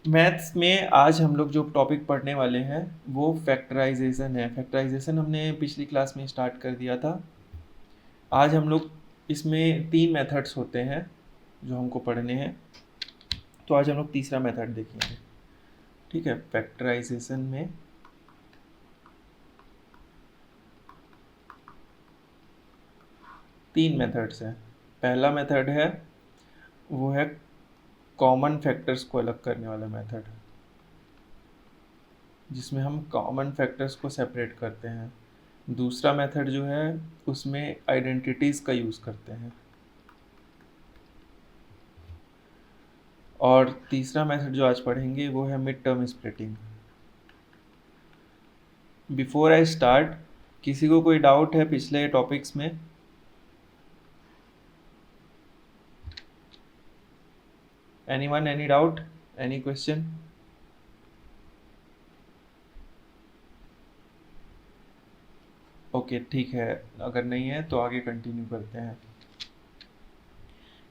Maths में आज हम लोग जो टॉपिक पढ़ने वाले हैं वो फैक्टराइजेशन है। फैक्टराइजेशन हमने पिछली क्लास में स्टार्ट कर दिया था। आज हम लोग इसमें 3 मेथड्स होते हैं जो हमको पढ़ने हैं। तो आज हम लोग तीसरा मेथड देखेंगे। ठीक है, फैक्टराइजेशन में 3 मेथड्स हैं। पहला मेथड है वो है कॉमन फैक्टर्स को अलग करने वाला मेथड, जिसमें हम कॉमन फैक्टर्स को सेपरेट करते हैं। दूसरा मेथड जो है उसमें आइडेंटिटीज़ का यूज़ करते हैं। और तीसरा मेथड जो आज पढ़ेंगे वो है mid term splitting. Before I start, किसी को कोई डाउट है पिछले टॉपिक्स में? Anyone, any doubt, any question? Okay, ठीक है। अगर नहीं है तो आगे कंटिन्यू करते हैं।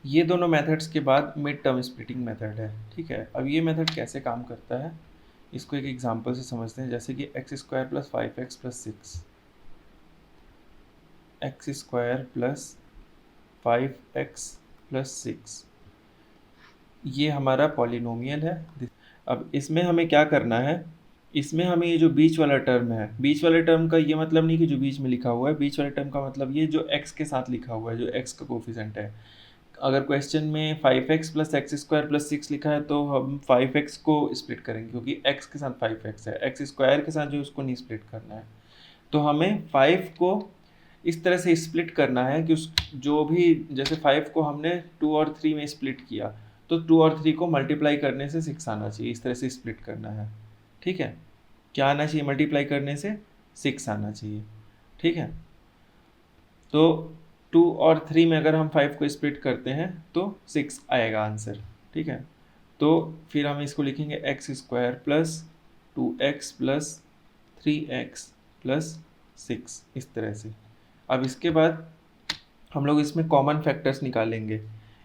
ये दोनों मेथड्स के बाद मिड टर्म स्प्लिटिंग मेथड है। ठीक है, अब ये मेथड कैसे काम करता है इसको एक एग्जांपल से समझते हैं। जैसे कि x square plus 5x plus 6, x square plus 5x plus 6, ये हमारा पॉलिनोमियल है। अब इसमें हमें क्या करना है, इसमें हमें ये जो बीच वाला टर्म है, बीच वाले टर्म का ये मतलब नहीं कि जो बीच में लिखा हुआ है, बीच वाले टर्म का मतलब ये जो x के साथ लिखा हुआ है, जो x का कोफिशिएंट है। अगर क्वेश्चन में 5x plus x square plus 6 लिखा है तो हम 5x को स्प्लिट करेंगे, क्योंकि x के साथ 5x है, एक्स स्क्वायर के साथ जो उसको नहीं स्प्लिट करना है। तो हमें 5 को इस तरह से स्प्लिट करना है कि उस जो भी, जैसे 5 को हमने 2 और 3 में स्प्लिट किया तो 2 और 3 को मल्टीप्लाई करने से 6 आना चाहिए। इस तरह से स्प्लिट करना है। ठीक है, क्या आना चाहिए? मल्टीप्लाई करने से 6 आना चाहिए। ठीक है, तो 2 और 3 में अगर हम 5 को स्प्लिट करते हैं तो 6 आएगा आंसर। ठीक है, तो फिर हम इसको लिखेंगे x square plus 2x plus 3x plus 6, इस तरह से। अब इसके बाद हम लोग इसमें कॉमन फैक्टर्स निकालेंगे।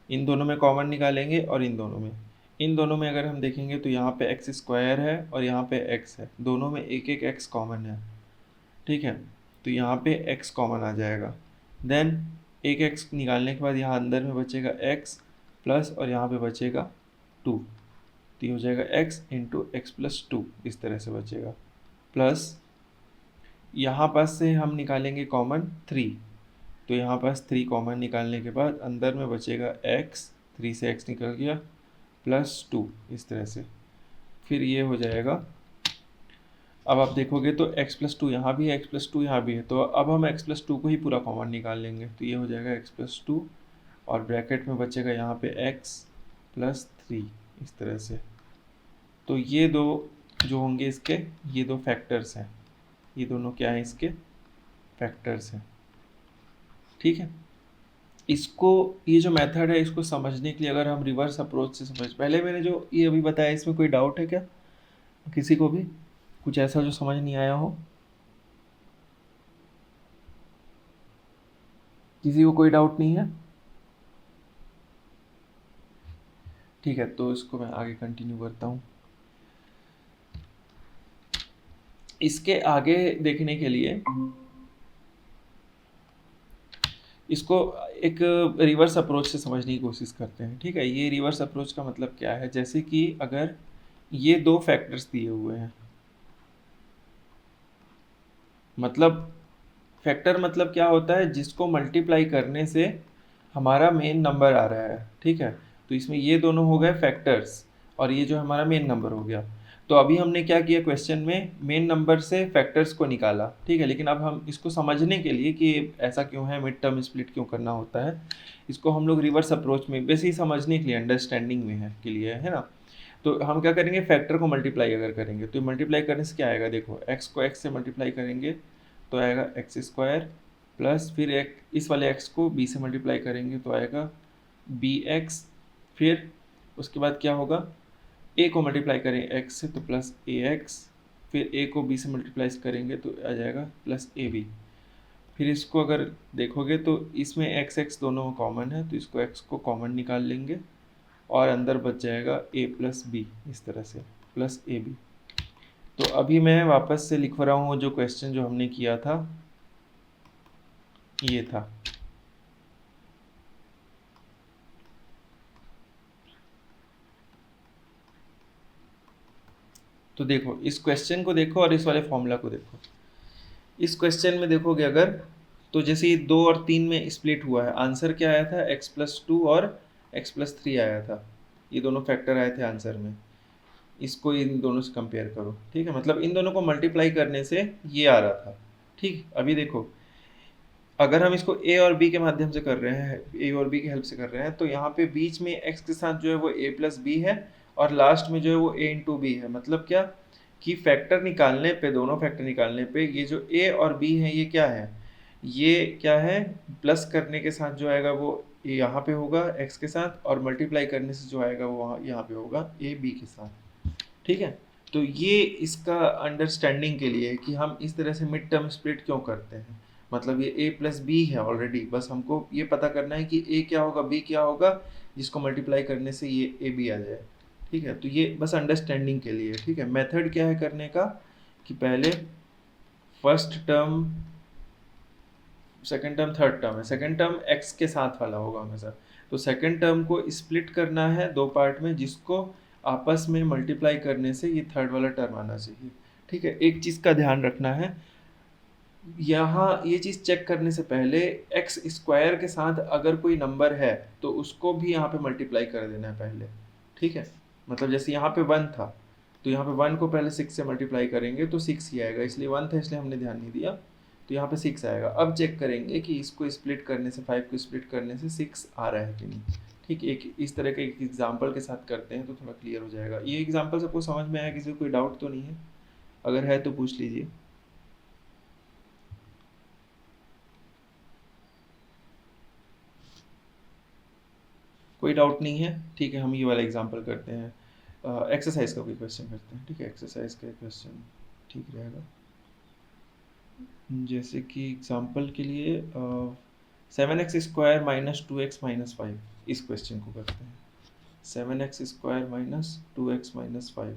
इन दोनों में कॉमन निकालेंगे और इन दोनों में अगर हम देखेंगे तो यहाँ पे एक्स स्क्वायर है और यहाँ पे x है, दोनों में एक एक x कॉमन है। ठीक है, तो यहाँ पे x कॉमन आ जाएगा। देन एक x निकालने के बाद यहाँ अंदर में बचेगा x प्लस और यहाँ पे बचेगा 2, तो ये हो जाएगा x इंटू एक्स प्लस 2, इस तरह से बचेगा। प्लस यहाँ पास से हम निकालेंगे कॉमन 3, तो यहाँ पास 3 कॉमन निकालने के बाद अंदर में बचेगा x, 3 से x निकल गया, प्लस 2, इस तरह से। फिर ये हो जाएगा। अब आप देखोगे तो x प्लस 2 यहाँ भी है, x प्लस 2 यहाँ भी है, तो अब हम x प्लस 2 को ही पूरा कॉमन निकाल लेंगे, तो ये हो जाएगा x प्लस 2 और ब्रैकेट में बचेगा यहाँ पे x प्लस 3, इस तरह से। तो ये दो जो होंगे इसके, ये दो फैक्टर्स हैं, ये दोनों क्या हैं? इसके फैक्टर्स हैं। ठीक है, इसको, ये जो मेथड है इसको समझने के लिए अगर हम रिवर्स अप्रोच से समझ, पहले मैंने जो ये अभी बताया इसमें कोई डाउट है क्या किसी को भी? कुछ ऐसा जो समझ नहीं आया हो? किसी को कोई डाउट नहीं है? ठीक है, तो इसको मैं आगे कंटिन्यू करता हूँ। इसके आगे देखने के लिए इसको एक रिवर्स अप्रोच से समझने की कोशिश करते हैं। ठीक है, ये रिवर्स अप्रोच का मतलब क्या है? जैसे कि अगर ये दो फैक्टर्स दिए हुए हैं, मतलब फैक्टर मतलब क्या होता है? जिसको मल्टीप्लाई करने से हमारा मेन नंबर आ रहा है। ठीक है, तो इसमें ये दोनों हो गए फैक्टर्स और ये जो हमारा मेन नंबर हो गया। तो अभी हमने क्या किया, क्वेश्चन में मेन नंबर से फैक्टर्स को निकाला। ठीक है, लेकिन अब हम इसको समझने के लिए कि ऐसा क्यों है, मिड टर्म स्प्लिट क्यों करना होता है, इसको हम लोग रिवर्स अप्रोच में वैसे ही समझने के लिए, अंडरस्टैंडिंग में है के लिए, है ना। तो हम क्या करेंगे, फैक्टर को मल्टीप्लाई अगर करेंगे तो मल्टीप्लाई करने से क्या आएगा? देखो, एक्स को एक्स से मल्टीप्लाई करेंगे तो आएगा एक्स स्क्वायर, प्लस फिर एक इस वाले एक्स को बी से मल्टीप्लाई करेंगे तो आएगा बी एक्स। फिर उसके बाद क्या होगा, ए को मल्टीप्लाई करें एक्स से तो प्लस ए एक्स, फिर ए को बी से मल्टीप्लाई करेंगे तो आ जाएगा प्लस ए बी। फिर इसको अगर देखोगे तो इसमें एक्स एक्स दोनों कॉमन है, तो इसको एक्स को कॉमन निकाल लेंगे और अंदर बच जाएगा a प्लस बी, इस तरह से प्लस ए बी। तो अभी मैं वापस से लिख रहा हूँ जो क्वेश्चन जो हमने किया था, ये था। तो देखो इस क्वेश्चन को देखो और इस वाले फॉर्मूला को देखो। इस क्वेश्चन में देखोगे अगर, तो जैसे ये 2 और 3 में स्प्लिट हुआ है, आंसर क्या आया था, x+2 और x+3 आया था। ये दोनों फैक्टर आए थे आंसर में। इसको इन दोनों से कंपेयर करो, ठीक है। मतलब इन दोनों को मल्टीप्लाई करने से ये आ रहा था, ठीक। अभी देखो अगर हम इसको a और b के माध्यम से कर रहे हैं, a और b की हेल्प से कर रहे हैं, तो यहाँ पे बीच में x के साथ जो है वो a प्लस बी है और लास्ट में जो है वो a इंटू बी है। मतलब क्या कि फैक्टर निकालने पे, दोनों फैक्टर निकालने पे ये जो a और b है ये क्या है, ये क्या है, प्लस करने के साथ जो आएगा वो यहाँ पे होगा x के साथ, और मल्टीप्लाई करने से जो आएगा वो यहाँ पे होगा a b के साथ, ठीक है। तो ये इसका अंडरस्टैंडिंग के लिए है कि हम इस तरह से मिड टर्म स्प्लिट क्यों करते हैं। मतलब ये a प्लस बी है ऑलरेडी, बस हमको ये पता करना है कि a क्या होगा b क्या होगा, जिसको मल्टीप्लाई करने से ये a b आ जाए, ठीक है। तो ये बस अंडरस्टैंडिंग के लिए, ठीक है। मेथड क्या है करने का कि पहले first term, second term, third term है, सेकेंड टर्म x के साथ वाला होगा हमेशा। तो सेकेंड टर्म को स्प्लिट करना है दो पार्ट में, जिसको आपस में मल्टीप्लाई करने से ये थर्ड वाला टर्म आना चाहिए, ठीक है। एक चीज़ का ध्यान रखना है, यहाँ ये चीज़ चेक करने से पहले एक्स स्क्वायर के साथ अगर कोई नंबर है तो उसको भी यहाँ पे मल्टीप्लाई कर देना है पहले, ठीक है। मतलब जैसे यहाँ पे 1 था, तो यहाँ पे 1 को पहले 6 से मल्टीप्लाई करेंगे तो 6 ही आएगा, इसलिए 1 था इसलिए हमने ध्यान नहीं दिया, तो यहाँ पे 6 आएगा। अब चेक करेंगे कि इसको स्प्लिट करने से, 5 को स्प्लिट करने से 6 आ रहा है कि नहीं, ठीक। एक इस तरह के एक एग्जाम्पल के साथ करते हैं तो थोड़ा क्लियर हो जाएगा। ये एग्जाम्पल सबको समझ में आया, किसी को कोई डाउट तो नहीं है? अगर है तो पूछ लीजिए। कोई डाउट नहीं है, ठीक है। हम ये वाला एग्जांपल करते हैं, एक्सरसाइज का कोई क्वेश्चन करते हैं, ठीक है। एक्सरसाइज का क्वेश्चन ठीक रहेगा। जैसे कि एग्जांपल के लिए 7x² माइनस 2x माइनस 5, इस क्वेश्चन को करते हैं। 7x² माइनस 2x माइनस 5,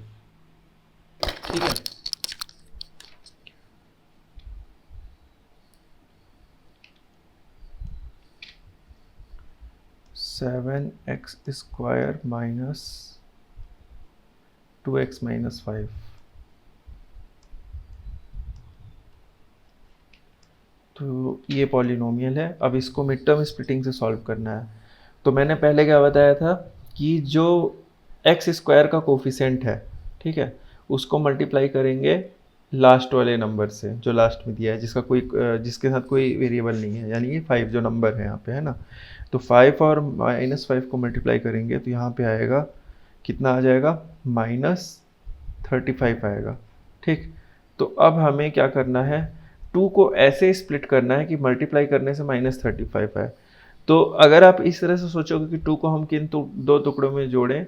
ठीक है। 7x² माइनस 2x माइनस 5, तो ये पॉलिनोमियल है। अब इसको मिड टर्म स्प्लिटिंग से सॉल्व करना है। तो मैंने पहले क्या बताया था कि जो x² का कोफिशिएंट है, ठीक है, उसको मल्टीप्लाई करेंगे लास्ट वाले नंबर से जो लास्ट में दिया है, जिसका कोई जिसके साथ कोई वेरिएबल नहीं है, यानी कि 5 जो नंबर है यहाँ पे, है ना। तो 5 और -5 को मल्टीप्लाई करेंगे तो यहाँ पे आएगा कितना, आ जाएगा -35 आएगा, ठीक। तो अब हमें क्या करना है, 2 को ऐसे स्प्लिट करना है कि मल्टीप्लाई करने से -35 आए। तो अगर आप इस तरह से सोचोगे कि 2 को हम किन दो टुकड़ों में जोड़ें,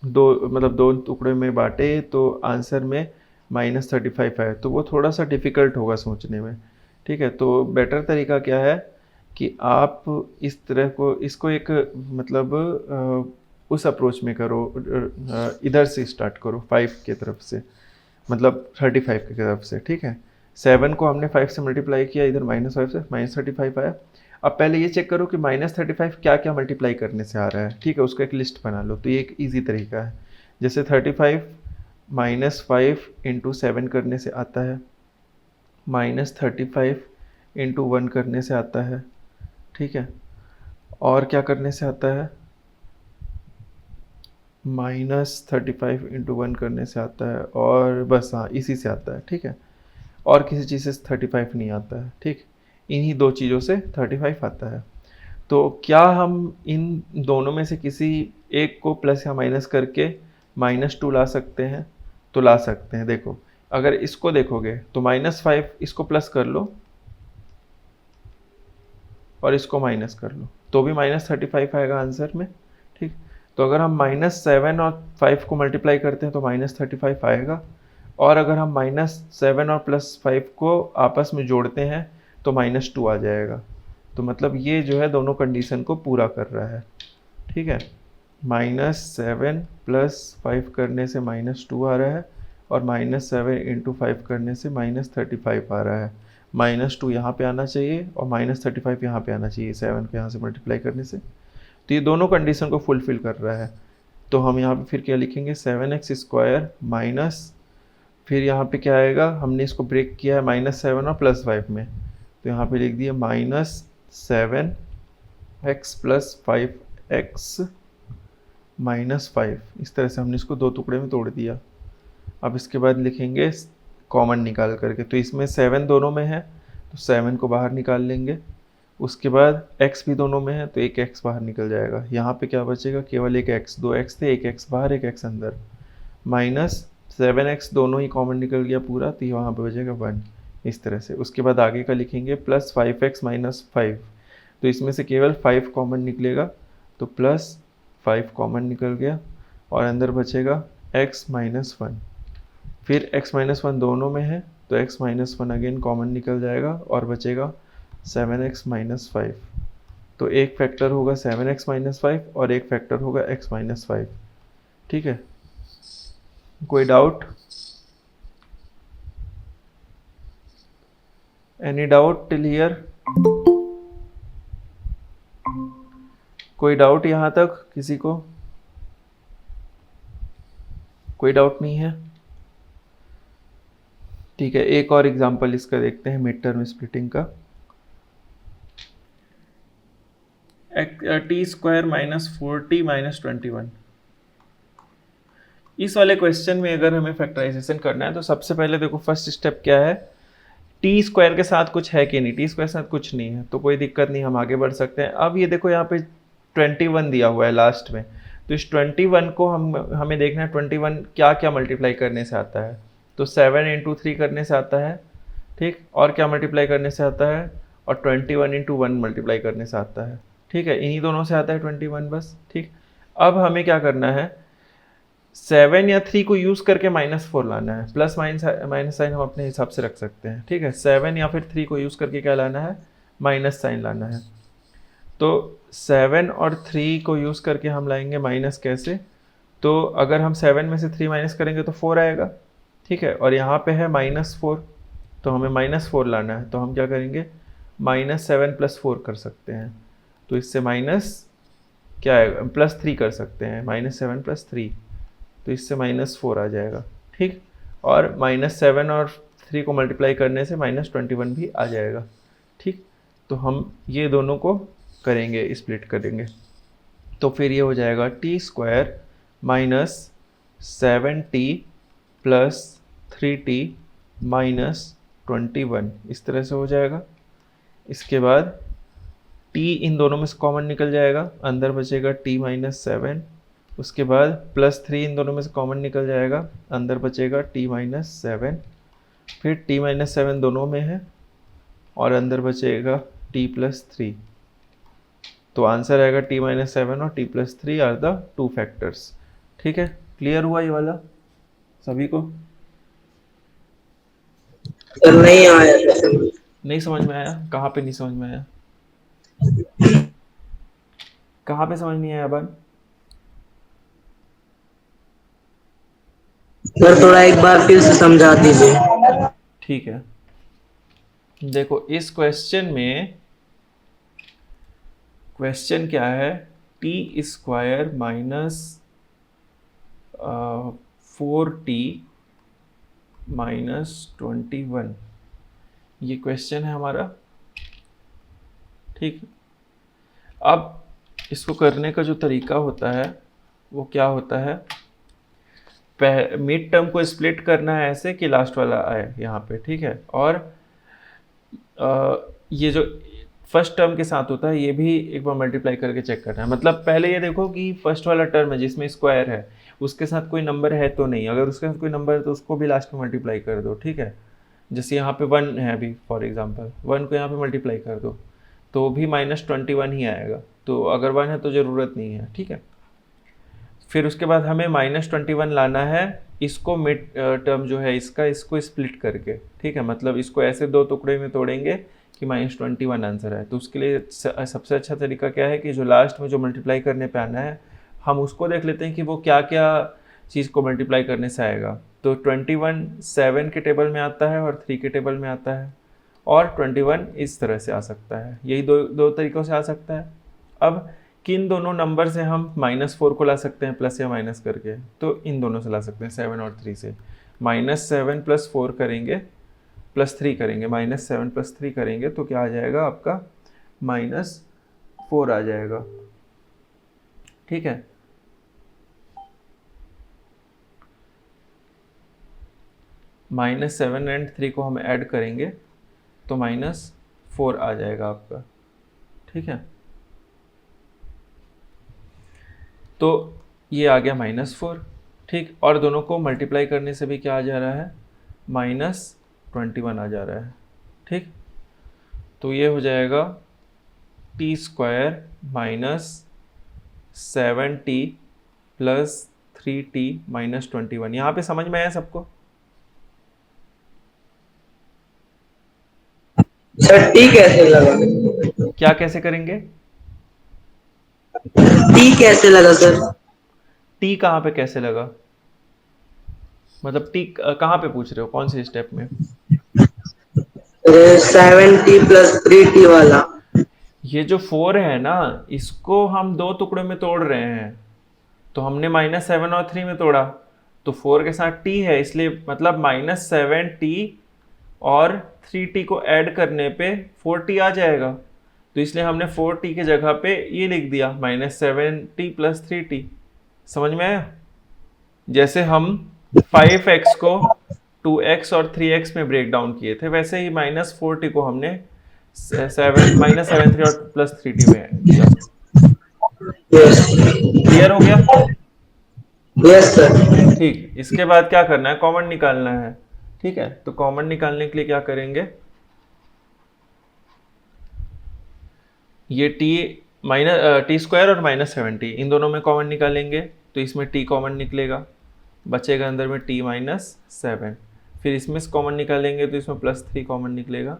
दो टुकड़े में बांटे तो आंसर में -35 आए, तो वो थोड़ा सा डिफ़िकल्ट होगा सोचने में, ठीक है। तो बेटर तरीका क्या है कि आप इस तरह को, इसको एक मतलब उस अप्रोच में करो, इधर से स्टार्ट करो 5 की तरफ से, मतलब 35 की तरफ से, ठीक है। 7 को हमने 5 से मल्टीप्लाई किया, इधर -5 से -35 आया। अब पहले ये चेक करो कि -35 क्या क्या मल्टीप्लाई करने से आ रहा है, ठीक है, उसका एक लिस्ट बना लो। तो ये एक ईजी तरीका है। जैसे 35 -5 इंटू 7 करने से आता है, -35 इंटू 1 करने से आता है, ठीक है। और क्या करने से आता है, -35 इंटू 1 करने से आता है, और बस हाँ इसी से आता है, ठीक है। और किसी चीज़ से 35 नहीं आता है, ठीक। इन्हीं दो चीज़ों से 35 आता है। तो क्या हम इन दोनों में से किसी एक को प्लस या माइनस करके -2 ला सकते हैं? तो ला सकते हैं। देखो अगर इसको देखोगे तो -5 इसको प्लस कर लो और इसको माइनस कर लो तो भी -35 आएगा आंसर में, ठीक। तो अगर हम -7 और 5 को मल्टीप्लाई करते हैं तो -35 आएगा, और अगर हम -7 और +5 को आपस में जोड़ते हैं तो -2 आ जाएगा। तो मतलब ये जो है दोनों कंडीशन को पूरा कर रहा है, ठीक है। -7 + 5 करने से -2 आ रहा है, और -7 × 5 करने से -35 आ रहा है। -2 यहाँ पे आना चाहिए और -35 यहाँ पे आना चाहिए 7 को यहाँ से मल्टीप्लाई करने से। तो ये दोनों कंडीशन को फुलफिल कर रहा है। तो हम यहाँ पे फिर क्या लिखेंगे, 7x² माइनस, फिर यहाँ पे क्या आएगा, हमने इसको ब्रेक किया है -7 और +5 में, तो यहाँ पे लिख दिया -7x + 5x -5। इस तरह से हमने इसको 2 टुकड़े में तोड़ दिया। अब इसके बाद लिखेंगे कॉमन निकाल करके, तो इसमें 7 दोनों में है तो 7 को बाहर निकाल लेंगे। उसके बाद x भी दोनों में है तो एक x बाहर निकल जाएगा। यहाँ पे क्या बचेगा, केवल एक x, 2x थे, एक x बाहर एक x अंदर, -7x दोनों ही कॉमन निकल गया पूरा, तो वहाँ पे बचेगा 1 इस तरह से। उसके बाद आगे का लिखेंगे +5x - 5, तो इसमें से केवल 5 कॉमन निकलेगा, तो +5 कॉमन निकल गया और अंदर बचेगा x - 1। फिर x - 1 दोनों में है तो x - 1 अगेन कॉमन निकल जाएगा और बचेगा 7x - 5। तो एक फैक्टर होगा 7x - 5 और एक फैक्टर होगा x - 5। ठीक है, कोई doubt? Any doubt till here? कोई डाउट यहाँ तक किसी को? कोई डाउट नहीं है? ठीक है, एक और एग्जांपल इसका देखते हैं मिड टर्म स्प्लिटिंग का। t² - 4t - 21। इस वाले क्वेश्चन में अगर हमें फैक्टराइजेशन करना है तो सबसे पहले देखो फर्स्ट स्टेप क्या है, t² के साथ कुछ है कि नहीं, t² के साथ कुछ नहीं है तो कोई दिक्कत नहीं, हम आगे बढ़ सकते हैं। अब ये देखो यहाँ पे 21 दिया हुआ है लास्ट में, तो इस 21 को हमें देखना है 21 क्या क्या मल्टीप्लाई करने से आता है। तो 7 × 3 करने से आता है, ठीक, और क्या मल्टीप्लाई करने से आता है, और 21 × 1 मल्टीप्लाई करने से आता है। ठीक है, इन्हीं दोनों से आता है 21 बस। ठीक, अब हमें क्या करना है, 7 या 3 को यूज़ करके -4 लाना है। प्लस माइनस साइन हम अपने हिसाब से रख सकते हैं। ठीक है, 7 या फिर 3 को यूज़ करके क्या लाना है, माइनस साइन लाना है। तो 7 और 3 को यूज़ करके हम लाएंगे माइनस कैसे, तो अगर हम 7 में से 3 माइनस करेंगे तो 4 आएगा। ठीक है, और यहाँ पे है -4, तो हमें -4 लाना है, तो हम क्या करेंगे, -7 + 4 कर सकते हैं। तो इससे माइनस क्या आएगा, +3 कर सकते हैं, -7 + 3, तो इससे -4 आ जाएगा। ठीक, और -7 और 3 को मल्टीप्लाई करने से -21 भी आ जाएगा। ठीक, तो हम ये दोनों को करेंगे, स्प्लिट करेंगे, तो फिर ये हो जाएगा t² - 7t + 3t - 21, इस तरह से हो जाएगा। इसके बाद t इन दोनों में से कॉमन निकल जाएगा, अंदर बचेगा t - 7। उसके बाद +3 इन दोनों में से कॉमन निकल जाएगा, अंदर बचेगा t - 7। फिर t - 7 दोनों में है और अंदर बचेगा t + 3। तो आंसर आएगा t - 7 और t + 3 आर द 2 फैक्टर्स। ठीक है, क्लियर हुआ ये वाला सभी को? सर नहीं आया, नहीं समझ में आया? कहाँ पे नहीं समझ में आया? कहाँ पे समझ नहीं आया बात? सर थोड़ा एक बार फिर से समझा दीजिए। ठीक है, देखो इस क्वेश्चन में क्वेश्चन क्या है, t² - 4t - 21, ये क्वेश्चन है हमारा। ठीक, अब इसको करने का जो तरीका होता है वो क्या होता है, मिड टर्म को स्प्लिट करना है ऐसे कि लास्ट वाला आए यहाँ पे। ठीक है, और ये जो फर्स्ट टर्म के साथ होता है ये भी एक बार मल्टीप्लाई करके चेक करना है। मतलब पहले ये देखो कि फर्स्ट वाला टर्म है जिसमें स्क्वायर है उसके साथ कोई नंबर है तो नहीं, अगर उसके साथ कोई नंबर है तो उसको भी लास्ट में मल्टीप्लाई कर दो। ठीक है, जैसे यहाँ पे 1 है अभी फॉर एग्जांपल, 1 को यहाँ पे मल्टीप्लाई कर दो तो भी -21 ही आएगा, तो अगर 1 है तो ज़रूरत नहीं है। ठीक है, फिर उसके बाद हमें -21 लाना है, इसको मिड टर्म जो है इसको स्प्लिट करके। ठीक है, मतलब इसको ऐसे 2 टुकड़े में तोड़ेंगे कि -21 आंसर है। तो उसके लिए सबसे अच्छा तरीका क्या है कि जो लास्ट में जो मल्टीप्लाई करने पे आना है हम उसको देख लेते हैं कि वो क्या क्या चीज़ को मल्टीप्लाई करने से आएगा। तो 21 7 के टेबल में आता है और 3 के टेबल में आता है, और 21 इस तरह से आ सकता है। यही दो तरीक़ों से आ सकता है। अब किन दोनों नंबर से हम -4 को ला सकते हैं प्लस या माइनस करके? तो इन दोनों से ला सकते हैं, 7 और 3 से। -7 + 4 करेंगे, +3 करेंगे, -7 + 3 करेंगे तो क्या आ जाएगा आपका? -4 आ जाएगा। ठीक है, -7 एंड 3 को हम ऐड करेंगे तो -4 आ जाएगा आपका। ठीक है, तो ये आ गया -4। ठीक, और दोनों को मल्टीप्लाई करने से भी क्या आ जा रहा है? -21 आ जा रहा है। ठीक, तो ये हो जाएगा t² -7t + 3t - 21। यहाँ पे समझ में आया सबको? सर टी कैसे लगा? क्या कैसे करेंगे? टी कैसे लगा सर? t कहाँ पे कैसे लगा? मतलब t कहाँ पे पूछ रहे हो, कौन से स्टेप में? 7t + 3t वाला। ये जो 4 है ना, इसको हम दो टुकड़े में तोड़ रहे हैं। तो हमने -7 और 3 में तोड़ा, तो 4 के साथ t है, इसलिए मतलब -7t और 3t को ऐड करने पे 4t आ जाएगा। तो इसलिए हमने 4t के जगह पे ये लिख दिया, -7t + 3t। समझ में आया? जैसे हम 5x को 2x और 3x में ब्रेक डाउन किए थे, वैसे ही -4t को हमने -7 3 और +3t में किया। यस। क्लियर हो गया? Yes sir. ठीक, इसके बाद क्या करना है? कॉमन निकालना है। ठीक है, तो कॉमन निकालने के लिए क्या करेंगे? ये t² और -7t इन दोनों में कॉमन निकालेंगे तो इसमें t कॉमन निकलेगा, बचेगा अंदर में t -7। फिर इसमें से कॉमन निकालेंगे तो इसमें +3 कॉमन निकलेगा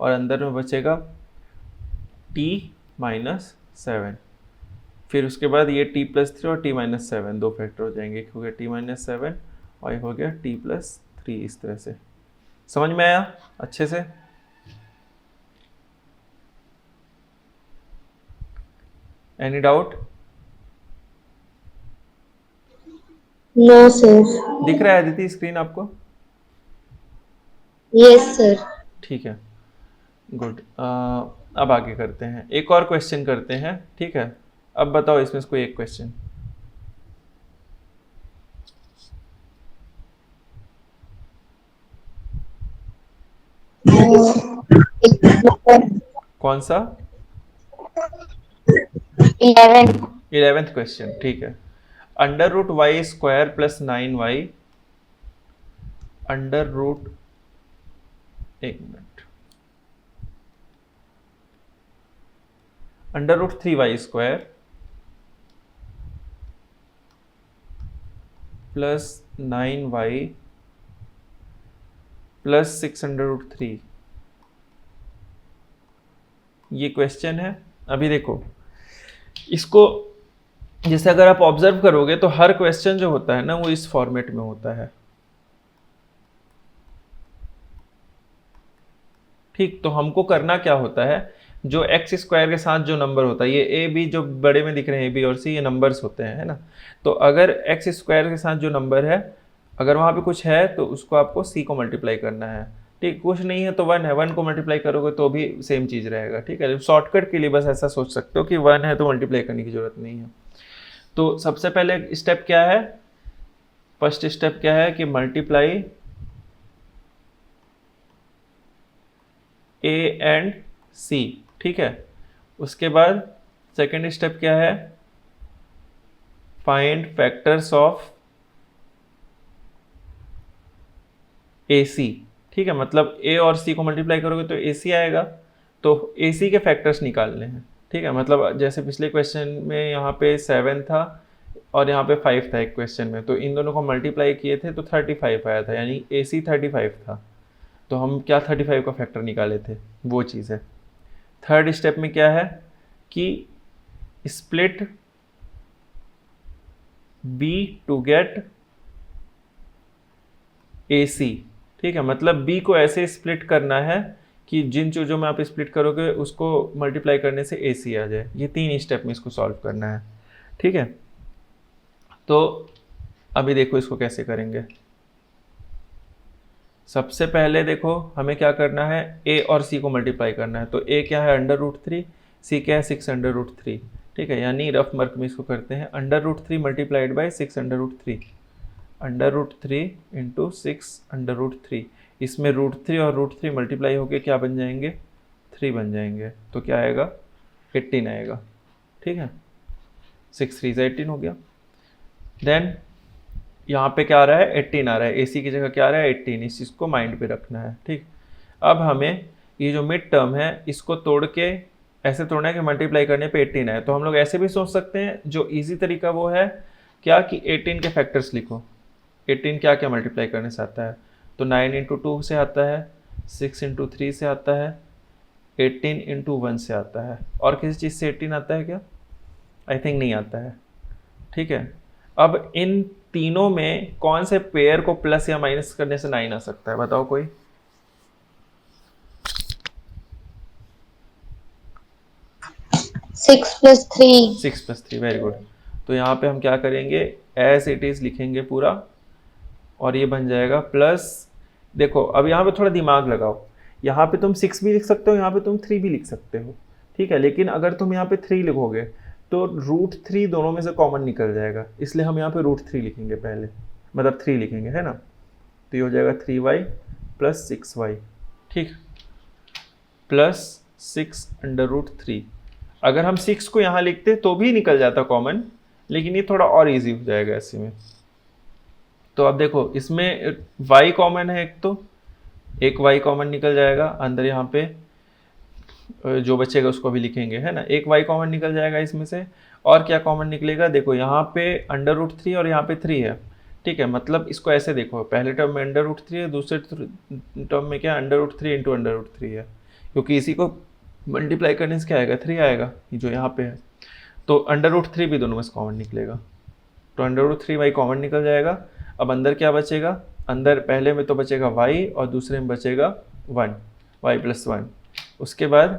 और अंदर में बचेगा t -7। फिर उसके बाद ये t + 3 और t -7 दो फैक्टर हो जाएंगे, एक हो गया t -7 और एक हो गया t + 3। इस तरह से समझ में आया अच्छे से? Any doubt? No sir. दिख रहा है अदिति स्क्रीन आपको? Yes sir. ठीक है, गुड। अब आगे करते हैं, एक और क्वेश्चन करते हैं। ठीक है, अब बताओ इसमें से कोई एक क्वेश्चन। कौन सा? 11th question. ठीक है, √y² + 9y एक मिनट, √3y² + 9y + 6√3 ये क्वेश्चन है। अभी देखो इसको, जैसे अगर आप ऑब्जर्व करोगे तो हर क्वेश्चन जो होता है ना वो इस फॉर्मेट में होता है। ठीक, तो हमको करना क्या होता है, जो x² के साथ जो नंबर होता है, ये a b जो बड़े में दिख रहे हैं a b और c, ये नंबर्स होते हैं, है ना। तो अगर x² के साथ जो नंबर है, अगर वहाँ पे कुछ है तो उसको आपको c को मल्टीप्लाई करना है। ठीक, कुछ नहीं है तो 1 है, 1 को मल्टीप्लाई करोगे तो भी सेम चीज़ रहेगा। ठीक है, शॉर्टकट के लिए बस ऐसा सोच सकते हो कि 1 है तो मल्टीप्लाई करने की जरूरत नहीं है। तो सबसे पहले स्टेप क्या है? फर्स्ट स्टेप क्या है कि मल्टीप्लाई a एंड c। ठीक है, उसके बाद सेकेंड स्टेप क्या है? Find factors of AC। ठीक है, मतलब a और c को मल्टीप्लाई करोगे तो AC आएगा, तो AC के फैक्टर्स निकालने हैं। ठीक है, मतलब जैसे पिछले क्वेश्चन में यहाँ पे 7 था और यहाँ पे 5 था एक क्वेश्चन में, तो इन दोनों को मल्टीप्लाई किए थे तो 35 आया था, यानी AC 35 था। तो हम क्या 35 का फैक्टर निकाले थे, वो चीज़ है। थर्ड स्टेप में क्या है कि split b to get AC, ठीक है। मतलब b को ऐसे स्प्लिट करना है कि जिन चीज़ों में आप स्प्लिट करोगे उसको मल्टीप्लाई करने से AC आ जाए। ये 3 स्टेप में इसको सॉल्व करना है, ठीक है। तो अभी देखो इसको कैसे करेंगे। सबसे पहले देखो हमें क्या करना है, a और c को मल्टीप्लाई करना है। तो a क्या है √3, c क्या है 6√3, ठीक है। यानी रफ वर्क में इसको करते हैं √3 मल्टीप्लाइड बाई 6√3, √3 इंटू 6√3। इसमें √3 और √3 मल्टीप्लाई होके क्या बन जाएंगे, 3 बन जाएंगे। तो क्या आएगा, 18 आएगा, ठीक है। 6 3 18 हो गया। देन यहाँ पे क्या आ रहा है, 18 आ रहा है, AC की जगह क्या आ रहा है 18। इस चीज़ को माइंड पे रखना है, ठीक। अब हमें ये जो मिड टर्म है इसको तोड़ के ऐसे तोड़ना है कि मल्टीप्लाई करने पे 18 आए। तो हम लोग ऐसे भी सोच सकते हैं, जो इजी तरीका वो है क्या कि 18 के फैक्टर्स लिखो। 18 क्या क्या मल्टीप्लाई करने से आता है, तो 9 इंटू 2 से आता है, 6 इंटू 3 से आता है, 18 इंटू 1 से आता है। और किसी चीज़ से 18 आता है क्या, आई थिंक नहीं आता है, ठीक है। अब इन तीनों में कौन से पेयर को प्लस या माइनस करने से 9 आ सकता है, बताओ कोई। 6 + 3। 6 + 3, वेरी गुड। तो यहाँ पे हम क्या करेंगे, एज इट इज लिखेंगे पूरा, और ये बन जाएगा प्लस। देखो अब यहाँ पे थोड़ा दिमाग लगाओ, यहाँ पे तुम 6 भी लिख सकते हो, यहाँ पे तुम 3 भी लिख सकते हो, ठीक है। लेकिन अगर तुम यहाँ पे 3 लिखोगे तो √3 दोनों में से कॉमन निकल जाएगा, इसलिए हम यहाँ पे √3 लिखेंगे पहले, मतलब 3 लिखेंगे, है ना। तो ये हो जाएगा 3y + 6y, ठीक, प्लस 6√3। अगर हम 6 को यहाँ लिखते तो भी निकल जाता कॉमन, लेकिन ये थोड़ा और इजी हो जाएगा ऐसे में। तो अब देखो इसमें y कॉमन है, एक y कॉमन निकल जाएगा अंदर, यहाँ पे जो बचेगा उसको भी लिखेंगे, है ना। एक y कॉमन निकल जाएगा इसमें से। और क्या कॉमन निकलेगा, देखो यहाँ पे √3 और यहाँ पे 3 है, ठीक है। मतलब इसको ऐसे देखो, पहले टर्म में √3 है, दूसरे टर्म में क्या √3 इंटू √3 है, क्योंकि इसी को मल्टीप्लाई करने से क्या आएगा, 3 आएगा, जो यहाँ पे है। तो √3 भी दोनों में से कॉमन निकलेगा, तो √3y कॉमन निकल जाएगा। अब अंदर क्या बचेगा, अंदर पहले में तो बचेगा y और दूसरे में बचेगा 1, y + 1। उसके बाद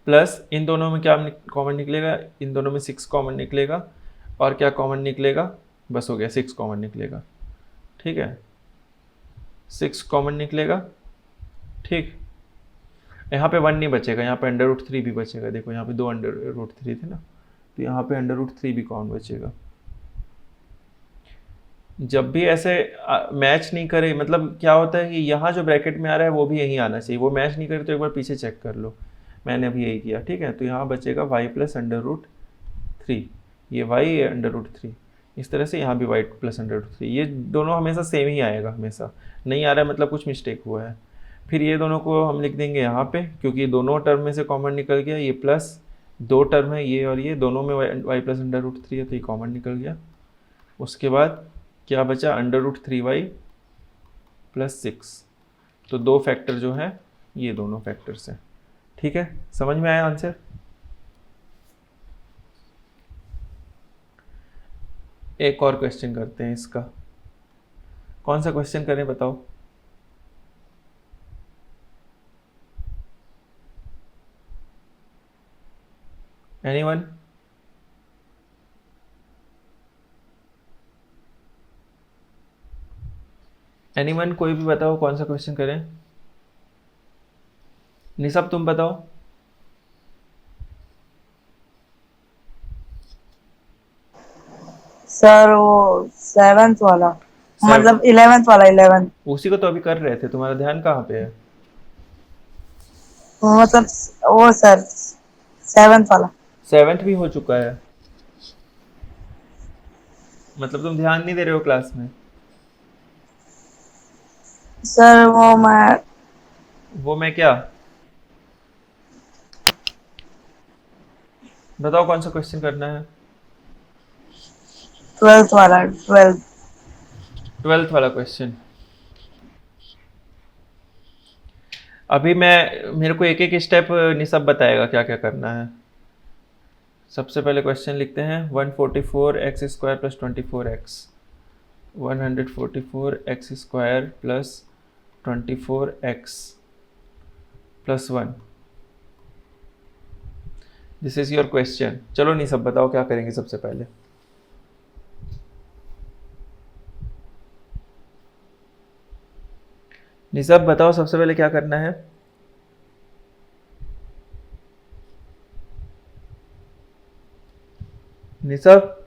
प्लस इन दोनों में क्या कॉमन निकलेगा, इन दोनों में 6 कॉमन निकलेगा। और क्या कॉमन निकलेगा, बस हो गया 6 कॉमन निकलेगा, ठीक है। 6 कॉमन निकलेगा, ठीक। यहाँ पे 1 नहीं बचेगा, यहाँ पे √3 भी बचेगा। देखो यहाँ पे 2 √3 थे ना, तो यहाँ पे √3 भी कॉमन बचेगा। जब भी ऐसे मैच नहीं करे, मतलब क्या होता है कि यहाँ जो ब्रैकेट में आ रहा है वो भी यहीं आना चाहिए, वो मैच नहीं करे तो एक बार पीछे चेक कर लो। मैंने अभी यही किया, ठीक है। तो यहाँ बचेगा y + √3, ये y है √3, इस तरह से यहाँ भी y + √3। ये दोनों हमेशा सेम ही आएगा, हमेशा नहीं आ रहा है मतलब कुछ मिस्टेक हुआ है। फिर ये दोनों को हम लिख देंगे यहाँ पे, क्योंकि दोनों टर्म में से कॉमन निकल गया। ये प्लस 2 टर्म है, ये और ये दोनों में y + √3 है, तो ये कॉमन निकल गया। उसके बाद क्या बचा, √3y + 6। तो 2 फैक्टर जो है ये दोनों फैक्टर्स हैं, ठीक है। समझ में आया आंसर। एक और क्वेश्चन करते हैं इसका। कौन सा क्वेश्चन करें बताओ। एनीवन। एनीवन, कोई भी बताओ कौन सा क्वेश्चन करें। निशब तुम बताओ। सर वो 7th वाला, मतलब 11th वाला, 11th। उसी को तो अभी कर रहे थे, तुम्हारा ध्यान कहाँ पे है। मतलब वो सर 7th वाला। 7th भी हो चुका है, मतलब तुम ध्यान नहीं दे रहे हो क्लास में। सर वो मैं क्या बताओ, कौन सा क्वेश्चन करना है। 12th वाला, 12th वाला क्वेश्चन। अभी मेरे को एक एक स्टेप निशब बताएगा क्या क्या करना है। सबसे पहले क्वेश्चन लिखते हैं 144x² plus 24x, 144x² plus 24x plus 1। This is your question. चलो नहीं सब बताओ क्या करेंगे सबसे पहले। निसब बताओ सबसे पहले क्या करना है। निसब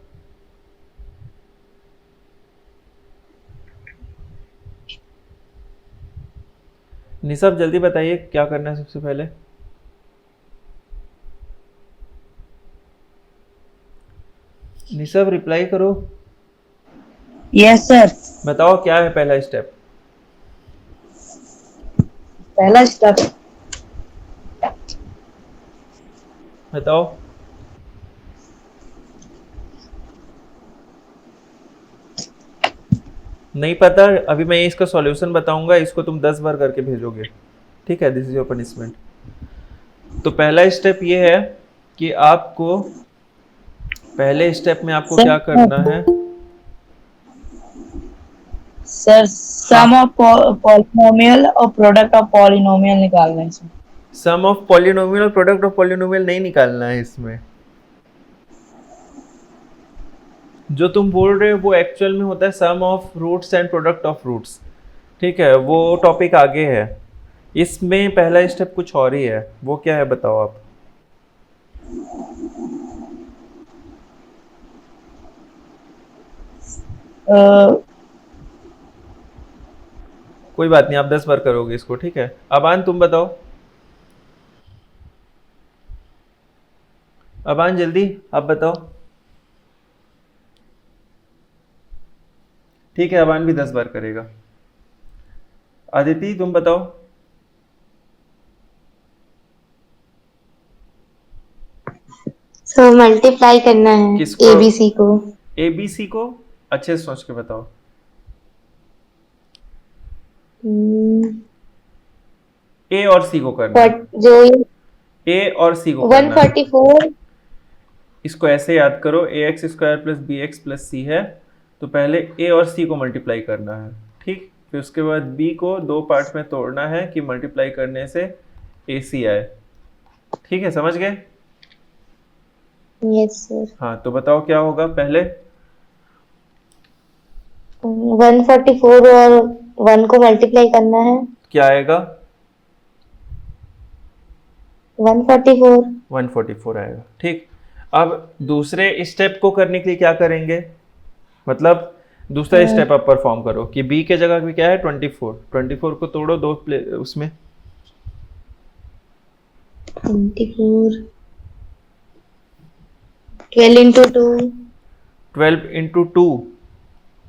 निसब जल्दी बताइए क्या करना है सबसे पहले। निसब रिप्लाई करो, यस सर। बताओ क्या है पहला स्टेप। पहला स्टेप बताओ। नहीं पता, अभी मैं इसका सॉल्यूशन बताऊंगा, इसको तुम 10 बार करके भेजोगे, ठीक है। This is your punishment. तो पहला स्टेप ये है कि आपको पहले स्टेप में आपको क्या करना है। सर सम ऑफ पॉलिनोमियल और प्रोडक्ट ऑफ पॉलिनोमियल निकालना है सर। सम ऑफ पॉलिनोमियल और प्रोडक्ट ऑफ पॉलिनोमियल नहीं निकालना है इसमें। जो तुम बोल रहे हो वो एक्चुअल में होता है sum of roots and product of roots, ठीक है, वो टॉपिक आगे है। इसमें पहला स्टेप कुछ और ही है, वो क्या है बताओ आप। कोई बात नहीं, आप 10 बार करोगे इसको, ठीक है। अबान तुम बताओ, अबान जल्दी आप बताओ। ठीक है, अबान भी 10 बार करेगा। आदिति तुम बताओ। सो मल्टीप्लाई करना है किसको? एबीसी को। एबीसी को अच्छे से सोच के बताओ। ए और सी को करना है। जो ए और सी को करना है। 144 इसको ऐसे याद करो, ax² plus bx plus c है, तो पहले a और c को मल्टीप्लाई करना है, ठीक। फिर उसके बाद b को दो पार्ट में तोड़ना है कि मल्टीप्लाई करने से ac आए, ठीक है, समझ गए। Yes sir. हाँ तो बताओ क्या होगा पहले। 144 और 1 को मल्टीप्लाई करना है। क्या आएगा? 144। 144 आएगा, ठीक। अब दूसरे स्टेप को करने के लिए क्या करेंगे, मतलब दूसरा स्टेप आप परफॉर्म करो कि b के जगह पे क्या है 24 को तोड़ो दो उसमें 24 12 into 2 12 into 2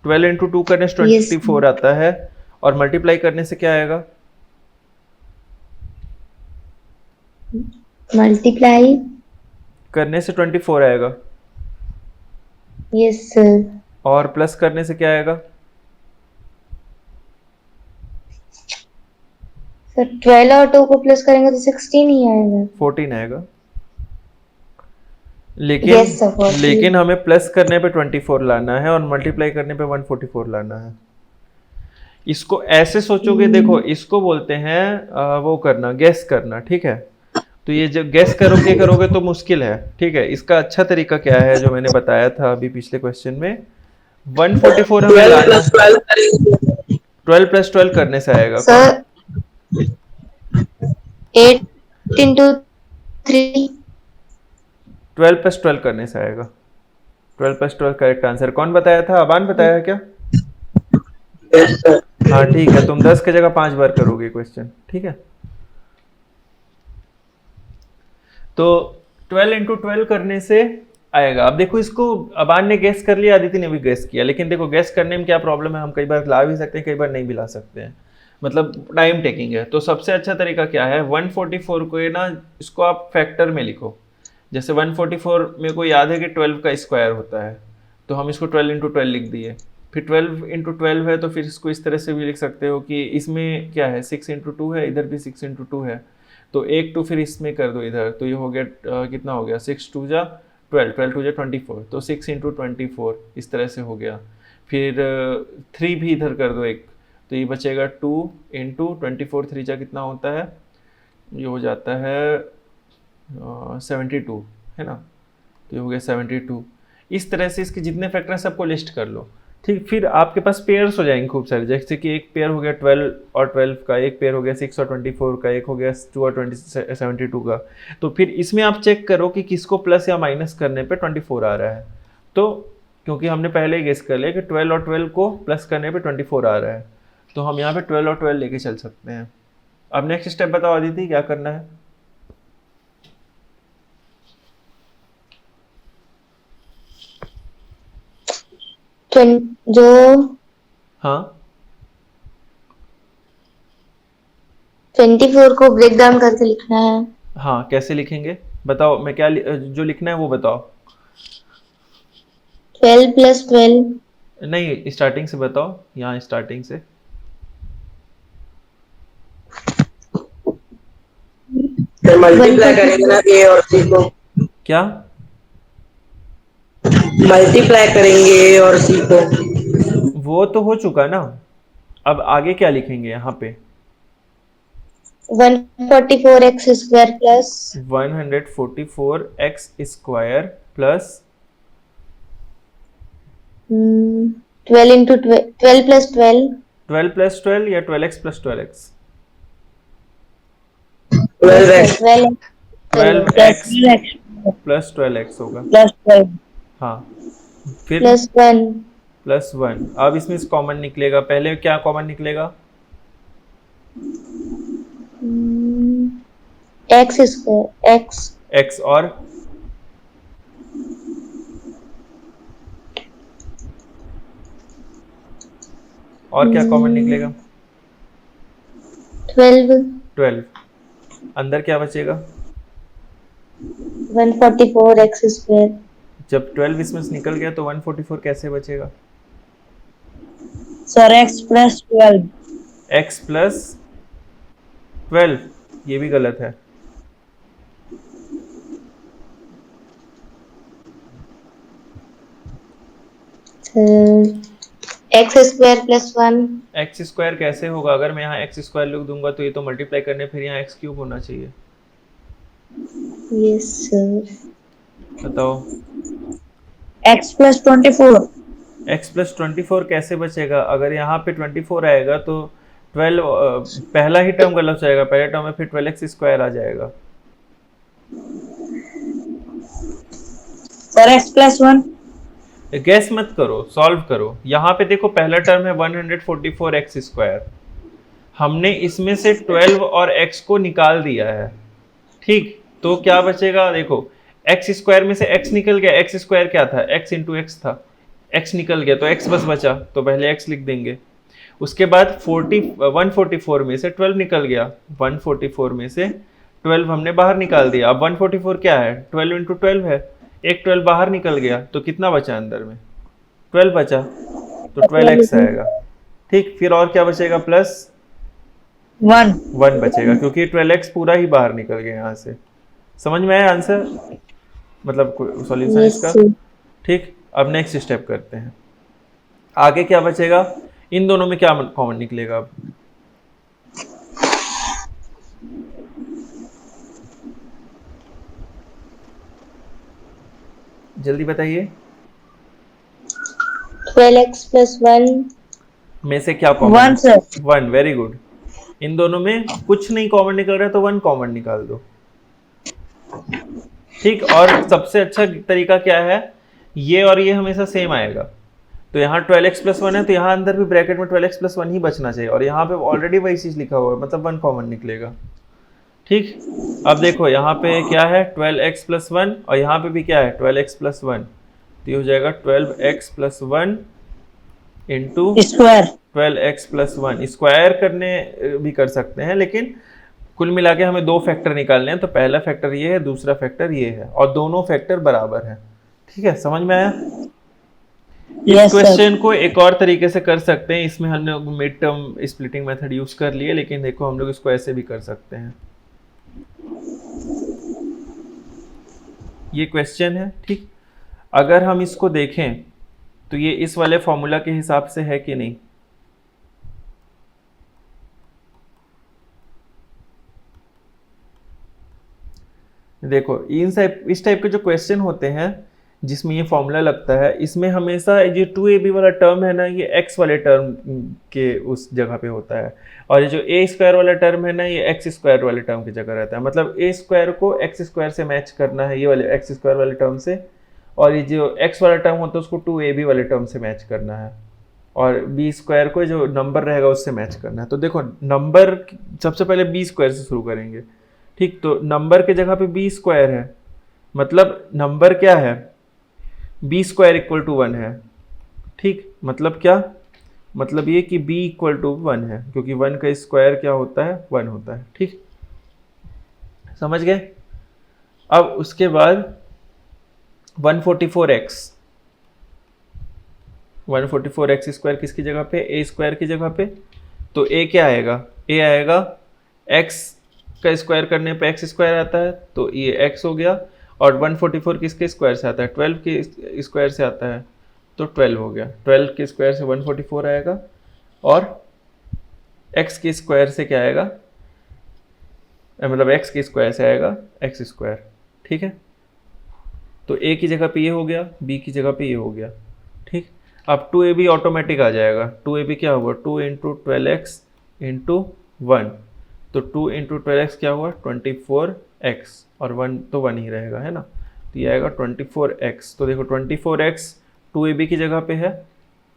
12 into 2 करने से 24 आता है, और मल्टीप्लाई करने से क्या आएगा? मल्टीप्लाई करने से 24 आएगा, यस सर। और प्लस करने से क्या आएगा? सर 12 और 2 को प्लस करेंगे तो 16 ही आएगा। 14 आएगा। लेकिन Yes, sir, 14। लेकिन हमें प्लस करने पे 24 लाना है और मल्टीप्लाई करने पे 144 लाना है। इसको ऐसे सोचोगे, देखो इसको बोलते हैं वो करना, गैस करना, ठीक है। तो ये जब गैस करोगे तो मुश्किल है, ठीक है। इसका अच्छा तरीका क्या है जो मैंने बताया था अभी पिछले क्वेश्चन में, 144 हमें 12 लाना, प्लस 12 करेंगे। 12 प्लस 12 करने से आएगा सर 8 into 3 12 प्लस 12 करने से आएगा। 12 प्लस 12 करेक्ट आंसर। कौन बताया था? अबान बताया है क्या? Yes sir. हाँ ठीक है, तुम 10 के जगह 5 बार करोगे क्वेश्चन, ठीक है। तो 12 into 12 करने से आएगा। अब देखो इसको अबान ने गैस कर लिया, आदित्य ने भी गैस किया, लेकिन देखो गैस करने में क्या प्रॉब्लम है, हम कई बार ला भी सकते हैं, कई बार नहीं भी ला सकते हैं, मतलब टाइम टेकिंग है। तो सबसे अच्छा तरीका क्या है, 144 को ये ना, इसको आप फैक्टर में लिखो। जैसे 144 मेरे को याद है कि 12 का स्क्वायर होता है, तो हम इसको 12 into 12 लिख दिए। फिर 12 into 12 है, तो फिर इसको इस तरह से भी लिख सकते हो कि इसमें क्या है 6 into 2 है, इधर भी 6 into 2 है, तो एक 2 फिर इसमें कर दो इधर, तो ये हो गया कितना हो गया 6 2 जा 12 टू 24, तो 6 इंटू 24 इस तरह से हो गया। फिर 3 भी इधर कर दो एक, तो ये बचेगा 2 इंटू 24, 3 जा कितना होता है, ये हो जाता है 72, है ना, तो ये हो गया 72। इस तरह से इसके जितने फैक्टर हैं सबको लिस्ट कर लो, ठीक। फिर आपके पास पेयर्स हो जाएंगे खूब सारे, जैसे कि एक पेयर हो गया 12 और 12 का, एक पेयर हो गया 6 और 24 का, एक हो गया 2 और 72 का। तो फिर इसमें आप चेक करो कि किसको प्लस या माइनस करने पे 24 आ रहा है। तो क्योंकि हमने पहले ही गेस कर लिया कि 12 और 12 को प्लस करने पे 24 आ रहा है, तो हम यहाँ पे 12 और 12 लेके चल सकते हैं। अब नेक्स्ट स्टेप बताओ आदिति, क्या करना है? जो हाँ 24 को ब्रेक डाउन करके लिखना है। हाँ, कैसे लिखेंगे बताओ, मैं क्या जो लिखना है वो बताओ। 12 प्लस 12। नहीं, स्टार्टिंग से बताओ, यहाँ स्टार्टिंग से। फिर मल्टीप्लाई करेंगे ना ए और सी को, क्या? मल्टीप्लाई करेंगे ए और सी को। वो तो हो चुका ना, अब आगे क्या लिखेंगे यहाँ पे? 144x square plus 144x square plus 12 into 12 plus 12। 12 plus 12 या 12x plus 12x? 12x 12x plus 12x होगा। प्लस 12 हाँ, फिर प्लस 1 प्लस 1। अब इसमें से कॉमन निकलेगा, पहले क्या कॉमन निकलेगा? x स्क्वायर x x और क्या कॉमन निकलेगा? 12। अंदर क्या बचेगा? 144x square. जब 12 इसमें से निकल गया तो 144 कैसे बचेगा? Sir x plus 12। x plus 12, ये भी गलत है। x square plus 1। X square कैसे होगा? अगर मैं यहाँ एक्स स्क्वायर लिख दूंगा तो ये तो मल्टीप्लाई करने फिर यहाँ एक्स क्यूब होना चाहिए। Yes sir. बताओ। x plus 24। एक्स प्लस 24 कैसे बचेगा? अगर यहाँ पे 24 आएगा तो 12 पहला ही टर्म गलत जाएगा, पहले टर्म में फिर 12x स्क्वायर आ जाएगा। Sir x plus 1। गैस मत करो, सॉल्व करो। यहाँ पे देखो पहला टर्म है 144x स्क्वायर, हमने इसमें से 12 और x को निकाल दिया है, ठीक। तो क्या बचेगा? देखो x स्क्वायर में से x निकल गया, x स्क्वायर क्या था? x इंटू एक्स था, x निकल गया तो x बस बचा, तो पहले x लिख देंगे। उसके बाद 144 में से 12 निकल गया, 144 में से 12 हमने बाहर निकाल दिया। अब 144 क्या है? 12 इंटू 12 है, एक 12 बाहर निकल गया तो कितना बचा अंदर में? 12 बचा, तो 12x आएगा, ठीक। फिर और क्या बचेगा? प्लस 1 बचेगा, क्योंकि 12x पूरा ही बाहर निकल गया यहाँ से। समझ में आया आंसर, मतलब सॉल्यूशन इसका, ठीक। अब नेक्स्ट स्टेप करते हैं, आगे क्या बचेगा? इन दोनों में क्या कॉमन निकलेगा? अब जल्दी बताइए। 12x प्लस 1 में से क्या कॉमन? 1 सर। 1, very good. इन दोनों में कुछ नहीं कॉमन निकल रहा है तो 1 कॉमन निकाल दो, ठीक। और सबसे अच्छा तरीका क्या है? ये और ये हमेशा सेम आएगा, तो यहाँ 12x प्लस 1 है तो यहाँ अंदर भी ब्रैकेट में 12x प्लस 1 ही बचना चाहिए, और यहाँ पे ऑलरेडी वही चीज़ लिखा हुआ है, मतलब 1 कॉमन निकलेगा, ठीक। अब देखो यहाँ पे क्या है? 12x प्लस 1, और यहाँ पे भी क्या है? 12x प्लस 1, तो ये हो जाएगा 12x plus 1 into square 12x plus 1। Square करने भी कर सकते हैं, लेकिन कुल मिला के हमें 2 फैक्टर निकालने हैं, तो पहला फैक्टर ये है, दूसरा फैक्टर ये है, और दोनों फैक्टर बराबर हैं, ठीक है। समझ में आया? इस क्वेश्चन को एक और तरीके से कर सकते हैं, इसमें हम लोग mid term splitting method use कर लिए, लेकिन देखो हम लोग इसको ऐसे भी कर सकते हैं। ये क्वेश्चन है, ठीक। अगर हम इसको देखें तो ये इस वाले फॉर्मूला के हिसाब से है कि नहीं? देखो इस टाइप के जो क्वेश्चन होते हैं जिसमें ये फॉर्मूला लगता है, इसमें हमेशा ये 2ab वाला टर्म है ना, ये x वाले टर्म के उस जगह पे होता है, और ये जो a स्क्वायर वाला टर्म है ना, ये x स्क्वायर वाले टर्म की जगह रहता है। मतलब a स्क्वायर को x स्क्वायर से मैच करना है, ये वाले x स्क्वायर वाले टर्म से, और ये जो x वाला टर्म होता है उसको 2ab वाले टर्म से मैच करना है, और b स्क्वायर को जो नंबर रहेगा उससे मैच करना है। तो देखो नंबर सबसे पहले b स्क्वायर से शुरू करेंगे, ठीक। तो नंबर के जगह पे b स्क्वायर है, मतलब नंबर क्या है, b स्क्वायर इक्वल टू 1 है, ठीक। मतलब क्या, मतलब ये कि b इक्वल टू 1 है, क्योंकि 1 का स्क्वायर क्या होता है, 1 होता है, ठीक। समझ गए? अब उसके बाद 144x, 144x स्क्वायर किसकी जगह पे, a स्क्वायर की जगह पे। तो a क्या आएगा, a आएगा x का स्क्वायर करने पे x स्क्वायर आता है, तो ये x हो गया, और 144 किसके स्क्वायर से आता है, 12 के स्क्वायर से आता है, तो 12 हो गया। 12 के स्क्वायर से 144 आएगा, और x के स्क्वायर से क्या आएगा, मतलब x के स्क्वायर से आएगा x स्क्वायर, ठीक है। तो a की जगह पे ये हो गया, b की जगह पे ये हो गया, ठीक। अब 2ab ऑटोमेटिक आ जाएगा। 2ab क्या हुआ, 2 इंटू 12x इंटू 1, तो 2 इंटू 12x क्या हुआ, 24x, और 1 तो 1 ही रहेगा, है ना। तो ये आएगा 24x। तो देखो 24x 2ab की जगह पे है,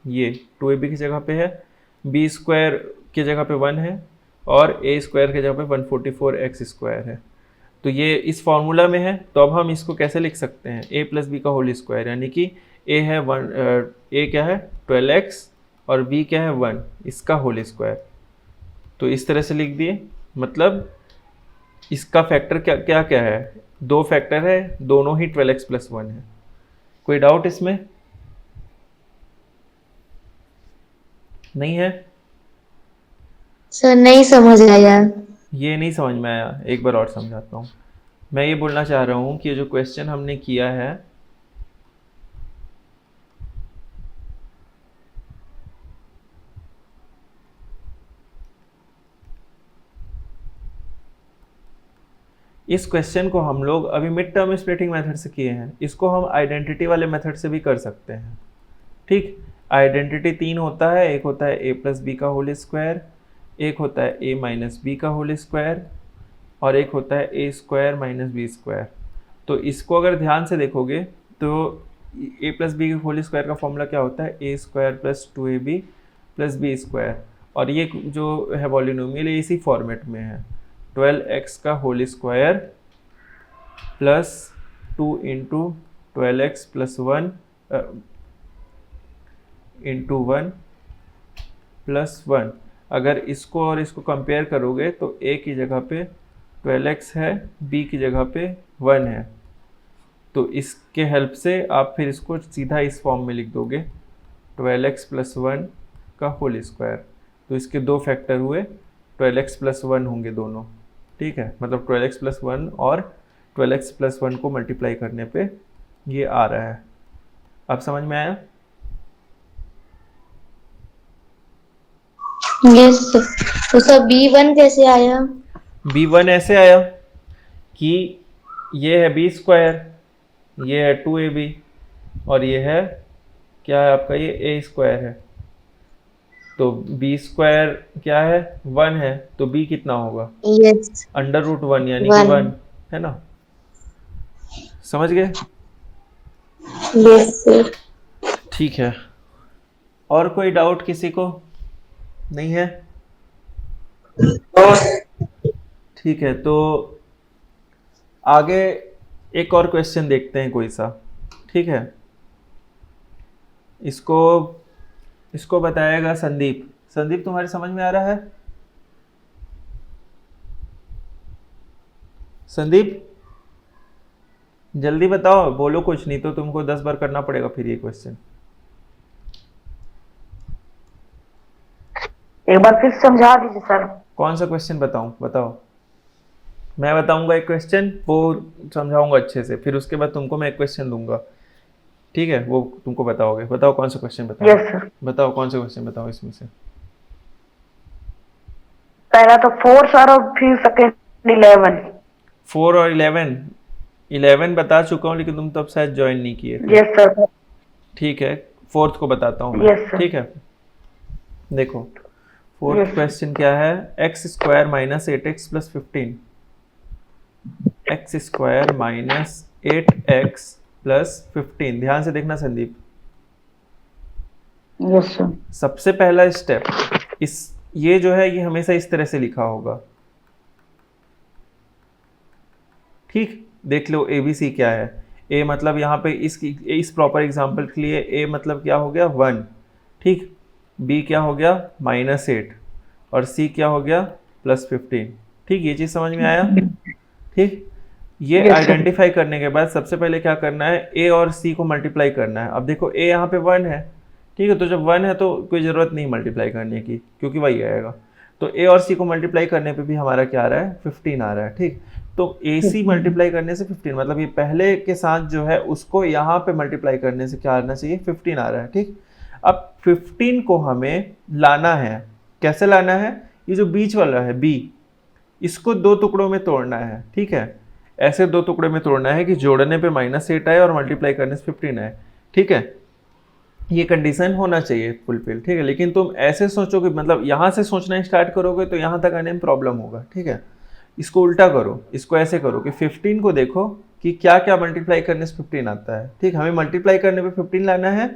ये 2ab की जगह पे है, b स्क्वायर की जगह पे 1 है, और a स्क्वायर की जगह पे 144x स्क्वायर है। तो ये इस फॉर्मूला में है, तो अब हम इसको कैसे लिख सकते हैं, a प्लस बी का होल स्क्वायर, यानी कि a है a क्या है 12x, और b क्या है 1, इसका होल स्क्वायर। तो इस तरह से लिख दिए, मतलब इसका फैक्टर क्या क्या क्या है, 2 फैक्टर है, दोनों ही 12x प्लस 1 है। कोई डाउट इसमें? नहीं है? सर नहीं समझ आया। ये नहीं समझ में आया, एक बार और समझाता हूँ। मैं ये बोलना चाह रहा हूँ कि ये जो क्वेश्चन हमने किया है, इस क्वेश्चन को हम लोग अभी मिड टर्म स्प्लिटिंग मेथड से किए हैं, इसको हम आइडेंटिटी वाले मेथड से भी कर सकते हैं, ठीक। आइडेंटिटी 3 होता है, एक होता है a प्लस बी का होल स्क्वायर, एक होता है a माइनस बी का होल स्क्वायर, और एक होता है a square minus B square. तो इसको अगर ध्यान से देखोगे तो a प्लस बी के होल स्क्वायर का फॉर्मूला क्या होता है, a square plus 2ab plus B square, और ये जो है पॉलिनोमियल ये इसी फॉर्मेट में है, 12x का whole square plus 2 into 12x plus 1 into 1 plus 1। अगर इसको और इसको कंपेयर करोगे तो a की जगह पे 12x है, b की जगह पे 1 है, तो इसके हेल्प से आप फिर इसको सीधा इस फॉर्म में लिख दोगे, 12x प्लस 1 का होल स्क्वायर। तो इसके 2 फैक्टर हुए, 12x प्लस 1 होंगे दोनों, ठीक है। मतलब 12x प्लस 1 और 12x प्लस 1 को मल्टीप्लाई करने पे ये आ रहा है। अब समझ में आया? Yes sir. तो सर B1 कैसे आया? b1 ऐसे आया कि ये है b स्क्वायर, ये है 2ab, और ये है क्या है आपका, ये a स्क्वायर है। तो b स्क्वायर क्या है, 1 है, तो b कितना होगा, यस अंडर रूट 1 यानी कि 1, है ना। समझ गए? Yes sir. ठीक है, और कोई डाउट किसी को नहीं है? ठीक है, तो आगे एक और क्वेश्चन देखते हैं कोई सा, ठीक है। इसको इसको बताएगा संदीप। संदीप तुम्हारी समझ में आ रहा है? संदीप जल्दी बताओ, बोलो कुछ, नहीं तो तुमको 10 बार करना पड़ेगा फिर ये क्वेश्चन। एक बार फिर समझा दीजिए सर। कौन सा क्वेश्चन बताऊं, बताओ। मैं बताऊंगा एक क्वेश्चन, वो समझाऊंगा अच्छे से, फिर उसके बाद तुमको मैं एक क्वेश्चन दूंगा, ठीक है, वो तुमको बताओगे। बताओ कौन सा क्वेश्चन बताओ। Yes sir. बताओ कौन सा क्वेश्चन बताओ इसमें से। पहला तो 4 सर और फिर सेकंड 11। 4 और 11। 11 बता चुका हूँ, लेकिन तुम तब शायद ज्वाइन नहीं किए थे। Yes sir. ठीक है, फोर्थ को बताता हूँ मैं। Yes, sir. ठीक है, देखो फोर्थ Yes, sir. क्वेश्चन क्या है। X square minus 8x plus 15। X square minus 8x plus 15। ध्यान से देखना संदीप। Yes sir. सबसे पहला स्टेप, इस ये जो है ये हमेशा इस तरह से लिखा होगा, ठीक। देख लो ए बी सी क्या है। ए मतलब यहाँ पे इस प्रॉपर एग्जांपल के लिए ए मतलब क्या हो गया 1, ठीक। बी क्या हो गया -8 और सी क्या हो गया +15, ठीक। ये चीज़ समझ में आया, ठीक। ये Yes, sir. आइडेंटिफाई करने के बाद सबसे पहले क्या करना है, ए और सी को मल्टीप्लाई करना है। अब देखो ए यहाँ पे 1 है, ठीक है, तो जब 1 है तो कोई ज़रूरत नहीं मल्टीप्लाई करने की, क्योंकि वही आएगा। तो ए और सी को मल्टीप्लाई करने पे भी हमारा क्या आ रहा है 15 आ रहा है, ठीक। तो ए सी मल्टीप्लाई करने से 15, मतलब ये पहले के साथ जो है उसको यहाँ पे मल्टीप्लाई करने से क्या आना चाहिए 15 आ रहा है, ठीक। अब 15 को हमें लाना है, कैसे लाना है, ये जो बीच वाला है बी, इसको 2 टुकड़ों में तोड़ना है, ठीक है। ऐसे 2 टुकड़े में तोड़ना है कि जोड़ने पे -8 आए और मल्टीप्लाई करने से 15 आए, ठीक है। ये कंडीशन होना चाहिए फुलफिल, ठीक है। लेकिन तुम ऐसे सोचोगे, मतलब यहाँ से सोचना स्टार्ट करोगे तो यहाँ तक आने में प्रॉब्लम होगा, ठीक है। इसको उल्टा करो, इसको ऐसे करो कि 15 को देखो कि क्या क्या मल्टीप्लाई करने से 15 आता है, ठीक। हमें मल्टीप्लाई करने पे 15 लाना है,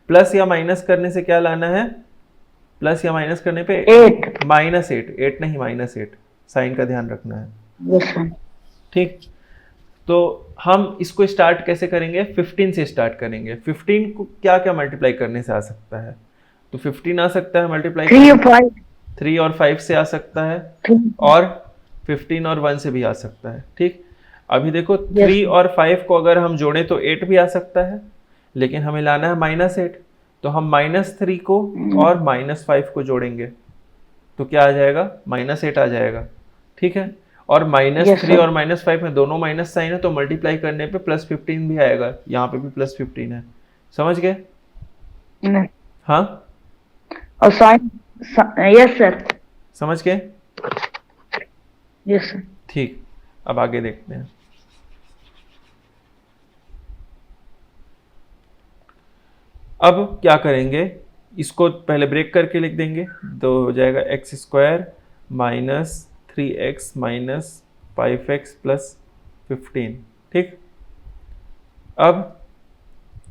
प्लस या माइनस करने से क्या लाना है, प्लस या माइनस करने पे 8। -8, 8 नहीं -8, साइन का ध्यान रखना है, यस सर। ठीक। तो हम इसको स्टार्ट कैसे करेंगे, 15 से स्टार्ट करेंगे। 15 को क्या क्या मल्टीप्लाई करने से आ सकता है, तो 15 आ सकता है मल्टीप्लाई 3 और 5। 3 और 5 से आ सकता है, 3। और 15 और 1 से भी आ सकता है, ठीक। अभी देखो Yes. 3 और 5 को अगर हम जोड़ें तो 8 भी आ सकता है, लेकिन हमें लाना है -8, तो हम -3 को और -5 को जोड़ेंगे तो क्या आ जाएगा -8 आ जाएगा, ठीक है। और Yes, -3 sir. और -5 में दोनों माइनस साइन है, तो मल्टीप्लाई करने पे +15 भी आएगा, यहाँ पे भी +15 है। समझ गए? हाँ, और साइन। Yes sir. समझ गए? Yes sir. ठीक, अब आगे देखते हैं। अब क्या करेंगे, इसको पहले ब्रेक करके लिख देंगे, तो हो जाएगा x square minus 3x minus 5x plus 15, ठीक। अब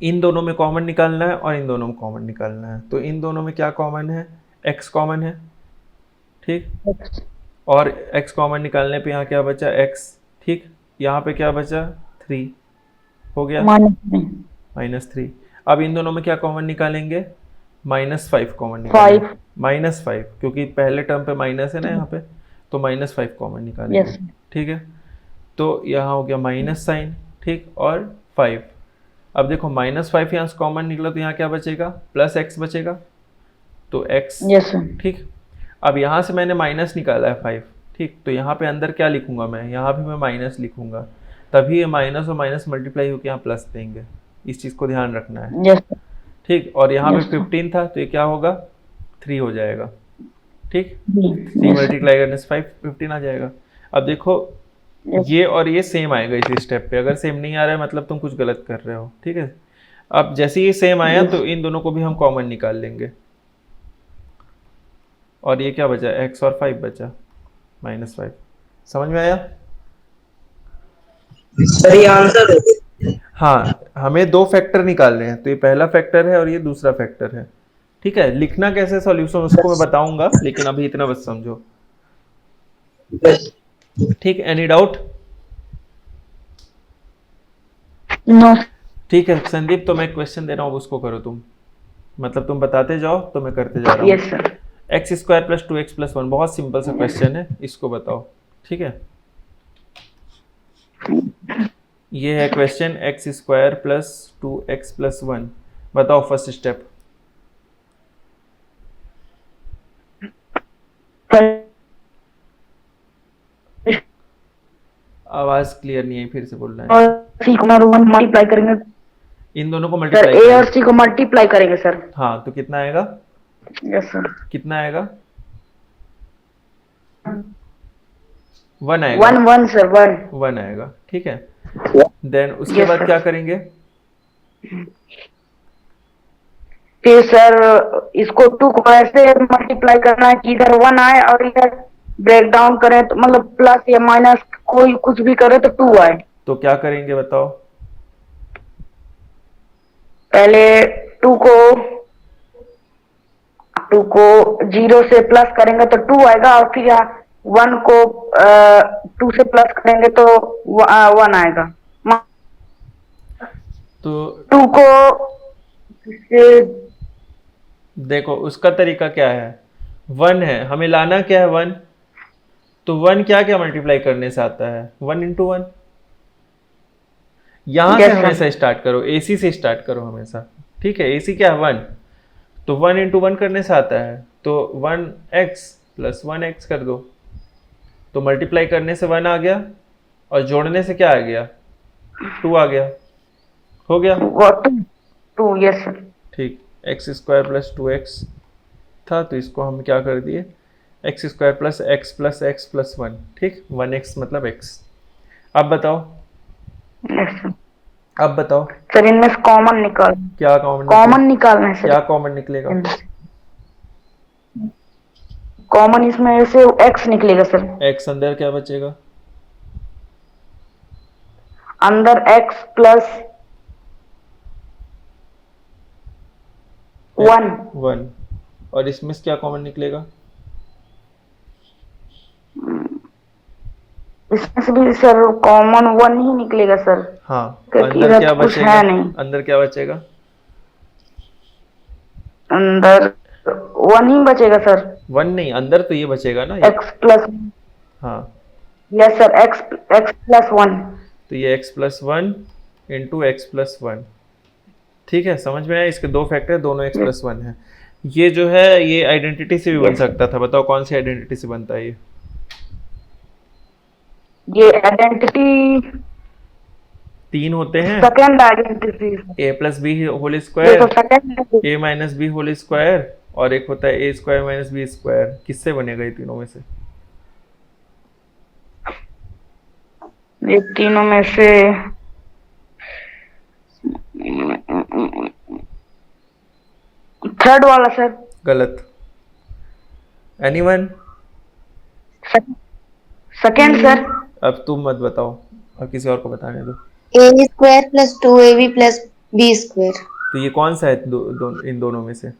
इन दोनों में कॉमन निकालना है और इन दोनों में कॉमन निकालना है, तो इन दोनों में क्या कॉमन है, x कॉमन है, ठीक। और x कॉमन निकालने पे यहाँ क्या बचा x, ठीक। यहाँ पे क्या बचा 3 हो गया -3। अब इन दोनों में क्या कॉमन निकालेंगे, -5 कॉमन निकालेंगे, -5, क्योंकि पहले टर्म पे माइनस है ना यहाँ पे, तो -5 कॉमन निकालेंगे, Yes. ठीक है। तो यहाँ हो गया माइनस साइन, ठीक, और 5। अब देखो -5 यहाँ से कॉमन निकला तो यहाँ क्या बचेगा, +x बचेगा, तो x, यस सर। ठीक। अब यहाँ से मैंने माइनस निकाला है 5, ठीक, तो यहाँ पे अंदर क्या लिखूंगा मैं, यहाँ भी मैं माइनस लिखूंगा, तभी ये माइनस और माइनस मल्टीप्लाई होकर यहाँ प्लस देंगे, इस चीज़ को ध्यान रखना है, यस सर। ठीक। और यहाँ Yes, पे 15 था तो ये क्या होगा 3 हो जाएगा, ठीक। 3 Yes, मल्टीप्लाई करने से 15 आ जाएगा। अब देखो Yes. ये और ये सेम आएगा इस स्टेप पे, अगर सेम नहीं आ रहा है मतलब तुम कुछ गलत कर रहे हो, ठीक है। अब जैसे ये सेम आया Yes. तो इन दोनों को भी हम कॉमन निकाल लेंगे, और ये क्या बचा, x और 5 बचा, -5। समझ में आया? सर ये आंसर है। हाँ, हमें 2 फैक्टर निकालने हैं, तो ये पहला फैक्टर है और ये दूसरा फैक्टर है, ठीक है। लिखना कैसे सॉल्यूशन उसको मैं बताऊंगा, लेकिन अभी इतना बस समझो, ठीक। Any doubt? नो। ठीक है संदीप, तो मैं क्वेश्चन दे रहा हूँ, उसको करो तुम, मतलब तुम बताते जाओ तो मैं करते जा रहा हूँ। Yes sir. x² + 2x + 1, बहुत सिंपल सा क्वेश्चन है, इसको बताओ, ठीक है। ये है क्वेश्चन x² + 2x + 1, बताओ फर्स्ट स्टेप। आवाज क्लियर नहीं है, फिर से बोलना है। और सी को 1 मल्टीप्लाई करेंगे इन दोनों को सर, मल्टीप्लाई ए और करें। सी को मल्टीप्लाई करेंगे सर। हाँ, तो कितना आएगा? यस सर, कितना आएगा? 1 आएगा। 1 1 सर, 1। 1 आएगा, ठीक है। देन उसके Yes, बाद sir. क्या करेंगे? फिर सर इसको 2 को ऐसे मल्टीप्लाई करना है कि इधर 1 आए और इधर ब्रेक डाउन करें तो मतलब प्लस या माइनस कोई कुछ भी करे तो 2 आए। तो क्या करेंगे बताओ? पहले 2 को 0 से प्लस करेंगे तो 2 आएगा और फिर 1 को 2 से प्लस करेंगे तो 1 आएगा। तो 2 को से देखो उसका तरीका क्या है। 1 है, हमें लाना क्या है? 1। तो 1 क्या क्या मल्टीप्लाई करने से आता है? 1 इंटू 1। यहां से Yes, sir. हमेशा स्टार्ट करो, AC से स्टार्ट करो हमेशा, ठीक है। AC क्या है? 1। तो 1 इंटू 1 करने से आता है, तो 1x प्लस 1x कर दो। तो मल्टीप्लाई करने से 1 आ गया और जोड़ने से क्या आ गया? 2 आ गया। हो गया, 2। यस सर, ठीक। एक्स स्क्वायर प्लस 2x था, तो इसको हम क्या कर दिए? X square plus x plus x plus 1, ठीक। 1x मतलब x। अब बताओ, यस सर। अब बताओ सर इनमें से कॉमन निकाल, क्या कॉमन कॉमन निकालना है सर। क्या कॉमन निकलेगा? कॉमन इसमें से x निकलेगा सर। x अंदर क्या बचेगा? अंदर x प्लस 1। 1। और इसमें से क्या कॉमन निकलेगा? इसमें से भी सर कॉमन 1 ही निकलेगा सर, हाँ, क्योंकि अंदर इधर क्या तो कुछ बचेगा? है नहीं। अंदर क्या बचेगा? अंदर 1 ही बचेगा सर। 1 नहीं, अंदर तो ये बचेगा ना ये। x प्लस, हाँ, यस सर, x प्लस 1। तो ये x plus 1 into x plus 1, ठीक है। समझ में आया? इसके दो फैक्टर, दोनों x प्लस 1 है। ये जो है ये आइडेंटिटी से भी बन Yes. सकता था। बताओ कौन सी आइडेंटिटी से बनता है ये? ये आइडेंटिटी 3 होते हैं, second identity, a plus B whole ये स्क्वायर, तो second. a minus B whole square, और एक होता है a square minus B square. किससे बनेगा ये तीनों में से? ये तीनों में से थर्ड वाला सर। गलत। एनीवन? Second sir. अब तुम मत बताओ, और किसी और को बताने दो। A square plus 2ab plus B square. तो ये कौन सा है इन दोनों में से? ए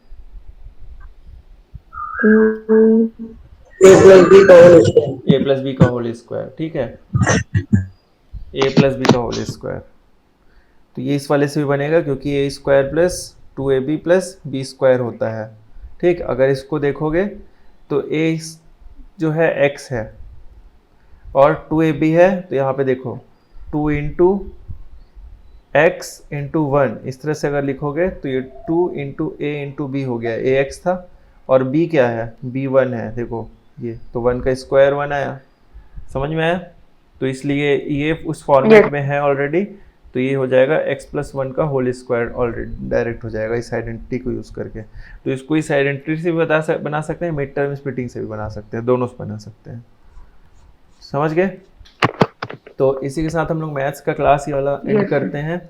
प्लस बी का whole square. a plus B का होल स्क्वायर, ठीक है। a प्लस बी का होल स्क्वायर, तो ये इस वाले से भी बनेगा, क्योंकि a square plus 2ab plus B square होता है, ठीक। अगर इसको देखोगे तो a जो है x है और 2ab है, तो यहाँ पे देखो 2 इंटू एक्स इंटू 1, इस तरह से अगर लिखोगे तो ये 2 इंटू ए इंटू बी हो गया। a x था और b क्या है? b 1 है, देखो ये, तो 1 का स्क्वायर 1 आया। समझ में आया? तो इसलिए ये उस फॉर्मेट में है ऑलरेडी, तो ये हो जाएगा x प्लस 1 का होल स्क्वायर ऑलरेडी डायरेक्ट हो जाएगा इस आइडेंटिटी को यूज़ करके। तो इसको इस आइडेंटिटी से भी बना सकते हैं, मिड टर्म स्प्लिटिंग से भी बना सकते हैं, दोनों से बना सकते हैं। समझ गए? तो इसी के साथ हम लोग मैथ्स का क्लास ये वाला एंड करते हैं।